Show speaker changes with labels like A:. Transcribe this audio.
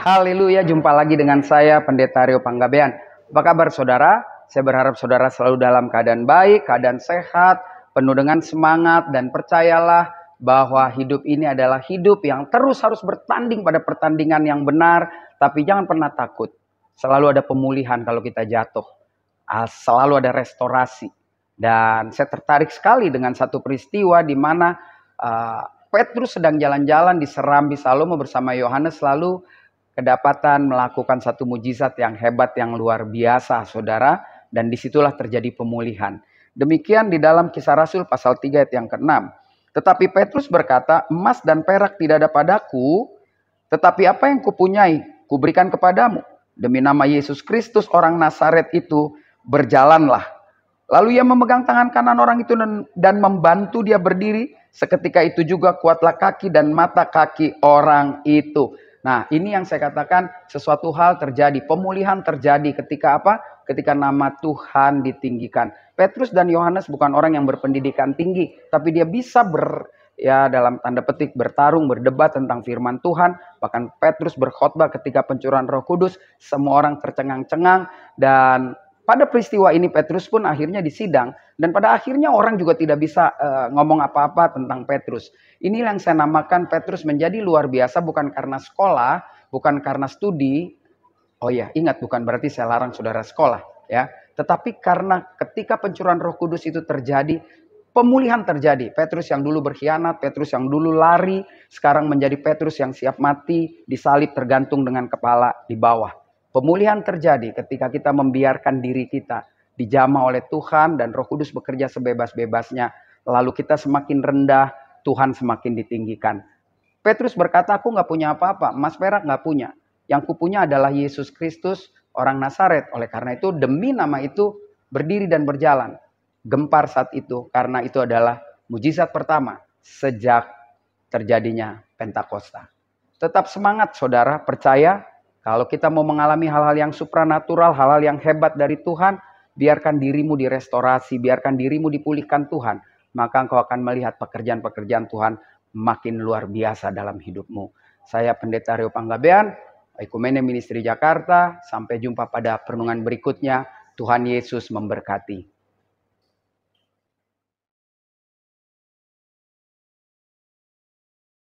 A: Haleluya, jumpa lagi dengan saya Pendeta Rio Panggabean. Apa kabar saudara? Saya berharap saudara selalu dalam keadaan baik, keadaan sehat, penuh dengan semangat, dan percayalah bahwa hidup ini adalah hidup yang terus harus bertanding pada pertandingan yang benar, tapi jangan pernah takut. Selalu ada pemulihan kalau kita jatuh. Selalu ada restorasi. Dan saya tertarik sekali dengan satu peristiwa di mana Petrus sedang jalan-jalan di Serambi Salomo bersama Yohanes, lalu kedapatan melakukan satu mujizat yang hebat, yang luar biasa, saudara. Dan disitulah terjadi pemulihan. Demikian di dalam Kisah Rasul pasal 3 ayat yang ke-6. Tetapi Petrus berkata, emas dan perak tidak ada padaku, tetapi apa yang kupunyai, kuberikan kepadamu. Demi nama Yesus Kristus orang Nazaret itu, berjalanlah. Lalu ia memegang tangan kanan orang itu dan membantu dia berdiri. Seketika itu juga kuatlah kaki dan mata kaki orang itu. Nah, ini yang saya katakan, sesuatu hal terjadi, pemulihan terjadi ketika apa? Ketika nama Tuhan ditinggikan. Petrus dan Yohanes bukan orang yang berpendidikan tinggi, tapi dia bisa dalam tanda petik bertarung, berdebat tentang firman Tuhan. Bahkan Petrus berkhotbah ketika pencurahan Roh Kudus, semua orang tercengang-cengang. Dan pada peristiwa ini Petrus pun akhirnya disidang. Dan pada akhirnya orang juga tidak bisa ngomong apa-apa tentang Petrus. Ini yang saya namakan Petrus menjadi luar biasa bukan karena sekolah, bukan karena studi. Oh ya, ingat, bukan berarti saya larang saudara sekolah, ya. Tetapi karena ketika pencurahan Roh Kudus itu terjadi, pemulihan terjadi. Petrus yang dulu berkhianat, Petrus yang dulu lari, sekarang menjadi Petrus yang siap mati, disalib tergantung dengan kepala di bawah. Pemulihan terjadi ketika kita membiarkan diri kita dijamah oleh Tuhan dan Roh Kudus bekerja sebebas-bebasnya. Lalu kita semakin rendah, Tuhan semakin ditinggikan. Petrus berkata, aku gak punya apa-apa, emas perak gak punya. Yang kupunya adalah Yesus Kristus, orang Nazaret. Oleh karena itu, demi nama itu berdiri dan berjalan. Gempar saat itu, karena itu adalah mujizat pertama sejak terjadinya Pentakosta. Tetap semangat saudara, percaya. Kalau kita mau mengalami hal-hal yang supranatural, hal-hal yang hebat dari Tuhan, biarkan dirimu direstorasi, biarkan dirimu dipulihkan Tuhan. Maka engkau akan melihat pekerjaan-pekerjaan Tuhan makin luar biasa dalam hidupmu. Saya Pendeta Rio Panggabean, Ekumene Ministry Jakarta. Sampai jumpa pada perenungan berikutnya. Tuhan Yesus memberkati.